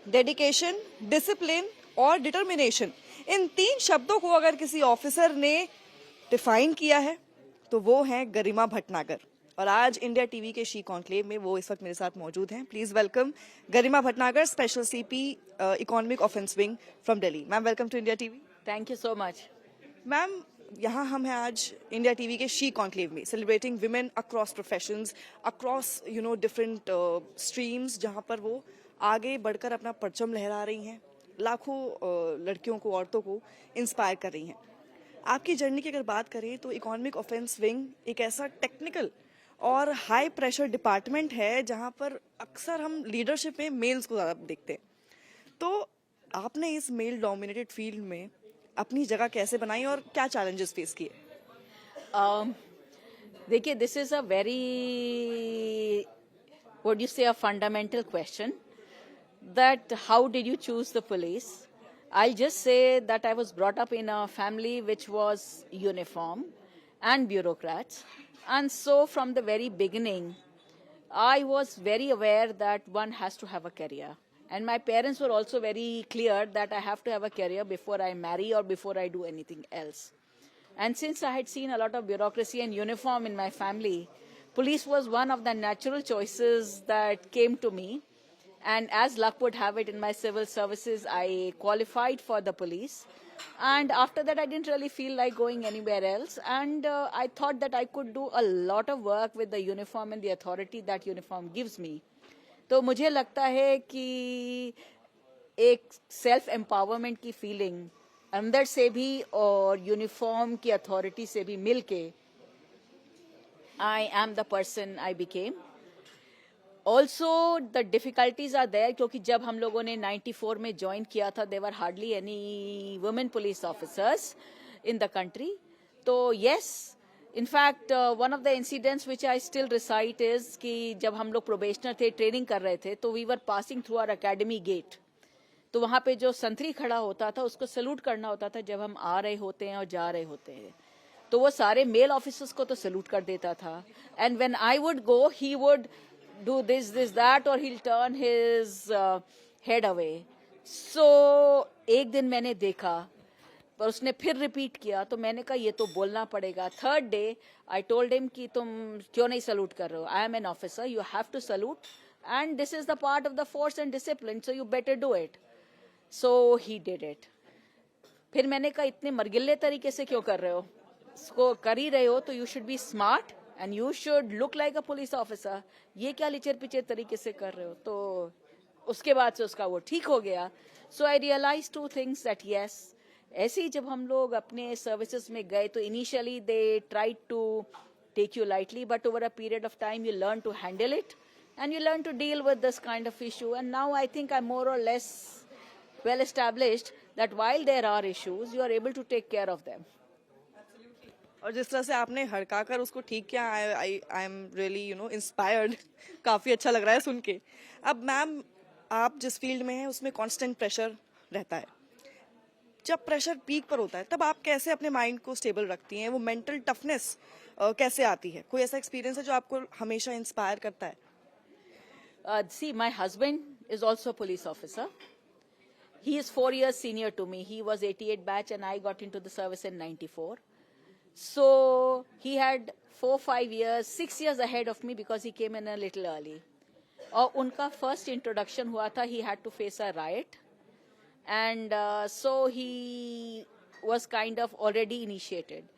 Dedication, discipline और determination, इन 3 शब्दों को अगर किसी ऑफिसर ने डिफाइन किया है तो वो है गरिमा भटनागर। और आज इंडिया टीवी के शी कॉन्क्लेव में वो इस वक्त मेरे साथ मौजूद हैं। Please welcome Garima Bhatnagar, special CP economic offence wing from Delhi. Ma'am, welcome to India TV. Thank you so much. Ma'am, यहाँ हम हैं आज इंडिया टीवी के शी कॉन्क्लेव में, celebrating women across professions, across different streams, जहाँ पर वो आगे बढ़कर अपना परचम लहरा रही हैं, लाखों लड़कियों को, औरतों को इंस्पायर कर रही हैं। आपकी जर्नी की अगर बात करें तो इकोनॉमिक ऑफेंस विंग एक ऐसा टेक्निकल और हाई प्रेशर डिपार्टमेंट है जहाँ पर अक्सर हम लीडरशिप में मेल्स को ज़्यादा देखते हैं। तो आपने इस मेल डोमिनेटेड फील्ड में अपनी जगह कैसे बनाई और क्या चैलेंजेस फेस किए? देखिए, this is a very what you say a fundamental question that how did you choose the police. I'll just say that I was brought up in a family which was uniform and bureaucrats, and so from the very beginning I was very aware that one has to have a career, and my parents were also very clear that I have to have a career before I marry or before I do anything else. And since I had seen a lot of bureaucracy and uniform in my family, police was one of the natural choices that came to me. And as luck would have it, in my civil services, I qualified for the police. And after that, I didn't really feel like going anywhere else. And I thought that I could do a lot of work with the uniform and the authority that uniform gives me. तो मुझे लगता है कि एक self empowerment की feeling अंदर से भी और यूनिफॉर्म की अथॉरिटी से भी मिलके I am the person I became. Also the difficulties are there, क्योंकि जब हम लोगों ने 94 में ज्वाइन किया था, there were hardly any women police officers in the country. तो yes, in fact one of the incidents which I still recite is कि जब हम लोग प्रोबेशनर थे, ट्रेनिंग कर रहे थे, तो we were passing through our academy gate. तो वहां पे जो संतरी खड़ा होता था उसको सैल्यूट करना होता था जब हम आ रहे होते हैं और जा रहे होते हैं. तो वो सारे मेल ऑफिसर्स को तो सैल्यूट कर देता था. And when I would go, he would do this, that, or he'll turn his head away. So, एक दिन मैंने देखा, पर उसने फिर रिपीट किया, तो मैंने कहा ये तो बोलना पड़ेगा. Third day I told him कि तुम क्यों नहीं सैल्यूट कर रहे हो? I am an officer, you have to salute, and this is the part of the force and discipline, so you better do it. So he did it. फिर मैंने कहा इतने मरगिल्ले तरीके से क्यों कर रहे हो? इसको कर ही रहे हो तो you should be smart and you should look like a police officer. ये क्या लिचर पिचर तरीके से कर रहे हो? तो उसके बाद से उसका वो ठीक हो गया. So I realized two things that yes, ऐसे ही जब हम लोग अपने सर्विसेज में गए तो initially they tried to take you lightly, but over a period of time you learn to handle it and you learn to deal with this kind of issue. And now I think I'm more or less well established that while there are issues, you are able to take care of them. और जिस तरह से आपने हड़काकर उसको ठीक किया, I am really inspired. काफ़ी अच्छा लग रहा है सुन के। अब मैम, आप जिस फील्ड में हैं उसमें कांस्टेंट प्रेशर रहता है। जब प्रेशर पीक पर होता है तब आप कैसे अपने माइंड को स्टेबल रखती हैं? वो मेंटल टफनेस कैसे आती है? कोई ऐसा एक्सपीरियंस है जो आपको हमेशा इंस्पायर करता है? See, my husband is also a police officer. He is 4 years senior to me. He was 88 batch and I got into the service in 94. So he had 4-5 years, 6 years ahead of me because he came in a little early. और उनका first introduction हुआ था, he had to face a riot. And so he was kind of already initiated.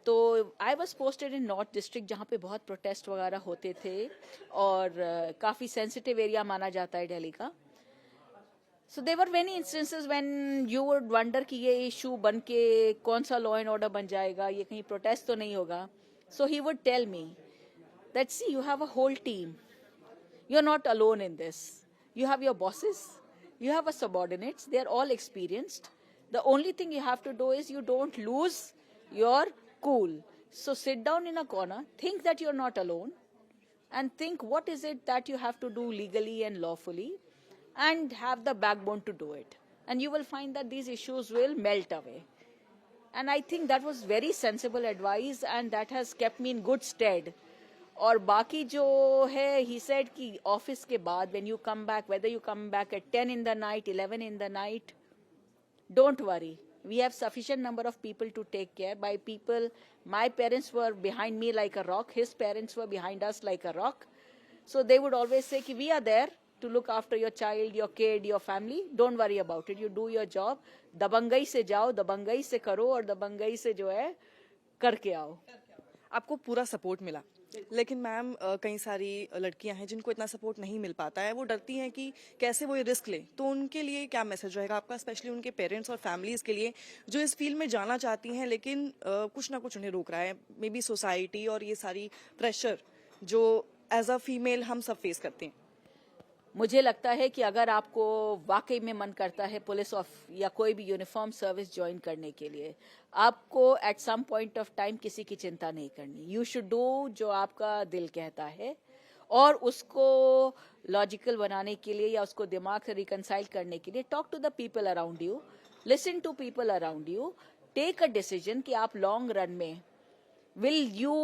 तो I was posted in north district जहाँ पे बहुत protest वगैरह होते थे और काफ़ी सेंसिटिव एरिया माना जाता है दिल्ली का. So there were many instances when you would wonder कि ये इशू बन के कौन सा लॉ एंड ऑर्डर बन जाएगा, ये कहीं प्रोटेस्ट तो नहीं होगा. So he would tell me that see, you have a whole team, you are not alone in this, you have your bosses, you have a subordinates, they are all experienced. The only thing you have to do is you don't lose your cool. So sit down in a corner, think that you're not alone, and think what is it that you have to do legally and lawfully, and have the backbone to do it. And you will find that these issues will melt away. And I think that was very sensible advice, and that has kept me in good stead और बाकी जो है he said कि office के बाद when you come back, whether you come back at 10 in the night, 11 in the night, don't worry, we have sufficient number of people to take care. By people, my parents were behind me like a rock, his parents were behind us like a rock. So they would always say कि we are there to look after your child, your kid, your family. Don't worry about it. You do your job. दबंगई से जाओ, दबंगई से करो और दबंगई से जो है करके आओ. आपको पूरा सपोर्ट मिला, लेकिन मैम कई सारी लड़कियां हैं जिनको इतना सपोर्ट नहीं मिल पाता है, वो डरती हैं कि कैसे वो ये रिस्क लें, तो उनके लिए क्या मैसेज रहेगा आपका, स्पेशली उनके पेरेंट्स और फैमिलीज के लिए जो इस फील्ड में जाना चाहती हैं लेकिन कुछ ना कुछ उन्हें रोक रहा है, मे बी सोसाइटी और ये सारी प्रेशर जो एज अ फीमेल हम सब फेस करते हैं. मुझे लगता है कि अगर आपको वाकई में मन करता है पुलिस ऑफ या कोई भी यूनिफॉर्म सर्विस ज्वाइन करने के लिए, आपको at some point of time किसी की चिंता नहीं करनी. यू शुड डू जो आपका दिल कहता है, और उसको लॉजिकल बनाने के लिए या उसको दिमाग से रिकंसाइल करने के लिए talk to the people around you, listen to people around you, take a decision कि आप लॉन्ग रन में will you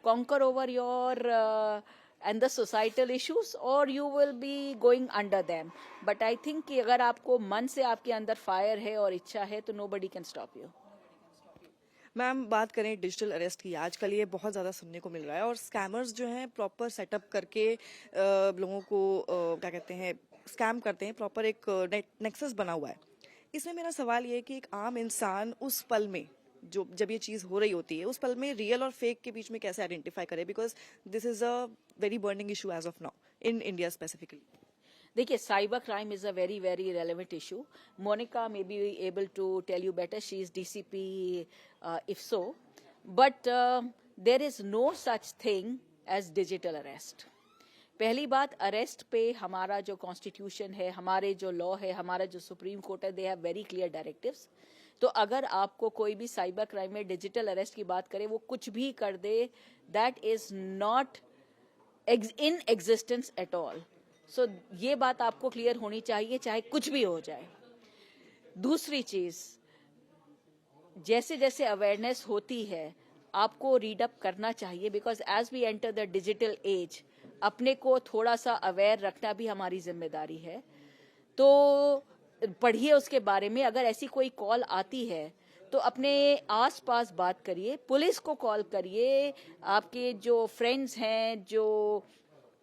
conquer over your and the societal issues or you will be going under them. But I think कि अगर आपको मन से आपके अंदर फायर है और इच्छा है तो nobody can stop you. Ma'am बात करें डिजिटल अरेस्ट की, आजकल ये बहुत ज़्यादा सुनने को मिल रहा है और स्कैमर्स जो हैं प्रॉपर सेटअप करके लोगों को क्या कहते हैं स्कैम करते हैं, प्रॉपर एक नेक्सस बना हुआ है. इसमें मेरा सवाल ये है कि एक आम इंसान उस पल में जो जब ये चीज़ हो रही होती है उस पल में रियल और फेक के बीच में कैसे आइडेंटिफाई करे, because this is a very burning issue as of now in India specifically. देखिए, cyber crime is a very very relevant issue. Monika may be able to tell you better, she is DCP if so, but there is no such thing as digital arrest. पहली बात, arrest पे हमारा जो constitution है, हमारे जो law है, हमारा जो सुप्रीम कोर्ट है, they have very clear directives. तो अगर आपको कोई भी साइबर क्राइम में डिजिटल अरेस्ट की बात करे, वो कुछ भी कर दे, that is not in existence at all. So ये बात आपको क्लियर होनी चाहिए, चाहे कुछ भी हो जाए. दूसरी चीज, जैसे जैसे अवेयरनेस होती है आपको रीड अप करना चाहिए, because as we enter the digital age अपने को थोड़ा सा अवेयर रखना भी हमारी जिम्मेदारी है. तो पढ़िए उसके बारे में. अगर ऐसी कोई कॉल आती है तो अपने आसपास बात करिए, पुलिस को कॉल करिए, आपके जो फ्रेंड्स हैं, जो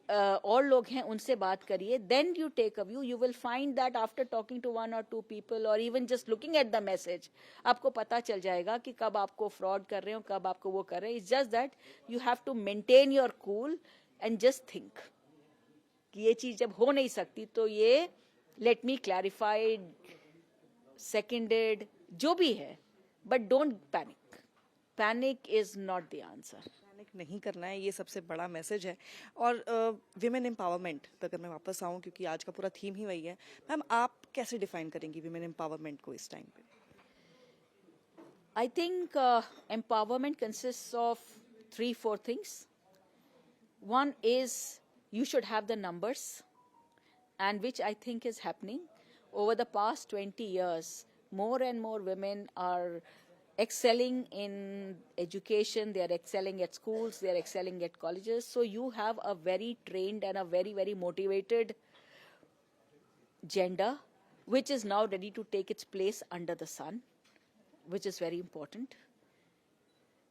और लोग हैं, उनसे बात करिए. Then you take a view. You will find that after talking to 1 or 2 people और even just looking at the message, आपको पता चल जाएगा कि कब आपको फ्रॉड कर रहे हो, कब आपको वो कर रहे हैं. It's just that you have to maintain your cool and just think कि ये चीज जब हो नहीं सकती तो ये लेट मी क्लैरिफाइड, सेकेंडेड, जो भी है, but don't panic. Panic is not the answer. Panic नहीं करना है, ये सबसे बड़ा मैसेज है. और विमेन एम्पावरमेंट पे अगर मैं वापस आऊँ, क्योंकि आज का पूरा थीम ही वही है, मैम आप कैसे डिफाइन करेंगी विमेन एम्पावरमेंट को इस टाइम पे? I think empowerment consist of 3-4 things. One is you should have the numbers, and which I think is happening. Over the past 20 years, more and more women are excelling in education, they are excelling at schools, they are excelling at colleges. So you have a very trained and a very, very motivated gender, which is now ready to take its place under the sun, which is very important.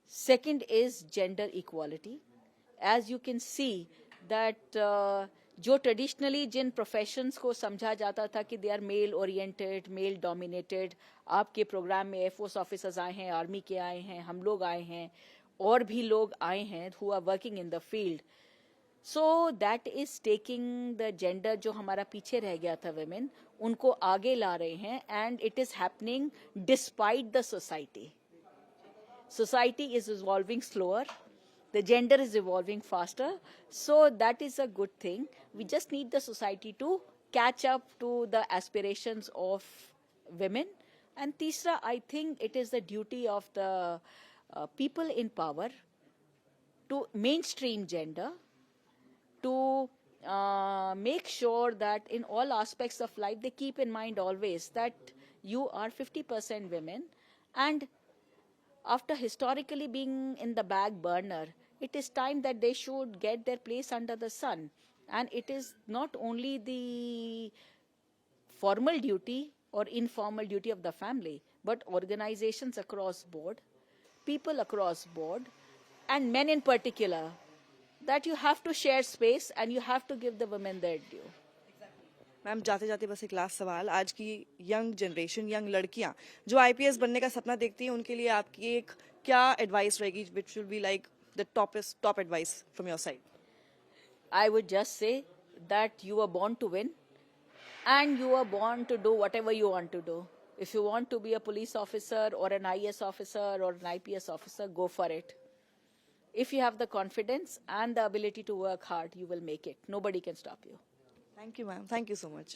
Second is gender equality. As you can see that जो traditionally जिन professions को समझा जाता था कि they are male oriented, male dominated, आपके programme में air force officers आए हैं, आर्मी के आए हैं, हम लोग आए हैं, और भी लोग आए हैं who are working in the field. So that is taking the gender, जो हमारा पीछे रह गया था विमेन, उनको आगे ला रहे हैं. And it is happening despite the society. Society is evolving slower, the gender is evolving faster, so that is a good thing. We just need the society to catch up to the aspirations of women. And तीसरा, I think it is the duty of the people in power to mainstream gender, to make sure that in all aspects of life they keep in mind always that you are 50% women, and after historically being in the back burner, it is time that they should get their place under the sun. And it is not only the formal duty or informal duty of the family, but organizations across board, people across board, and men in particular, that you have to share space and you have to give the women their due. Ma'am जाते जाते बस एक last सवाल, आज की young generation, young लड़कियां जो IPS बनने का सपना देखती हैं, उनके लिए आपकी एक क्या एडवाइस रहेगी, which will be like the top advice from your side? I would just say that you were born to win and you were born to do whatever you want to do. If you want to be a police officer or an IAS officer or an IPS officer, go for it. If you have the confidence and the ability to work hard, you will make it. Nobody can stop you. Thank you ma'am, thank you so much.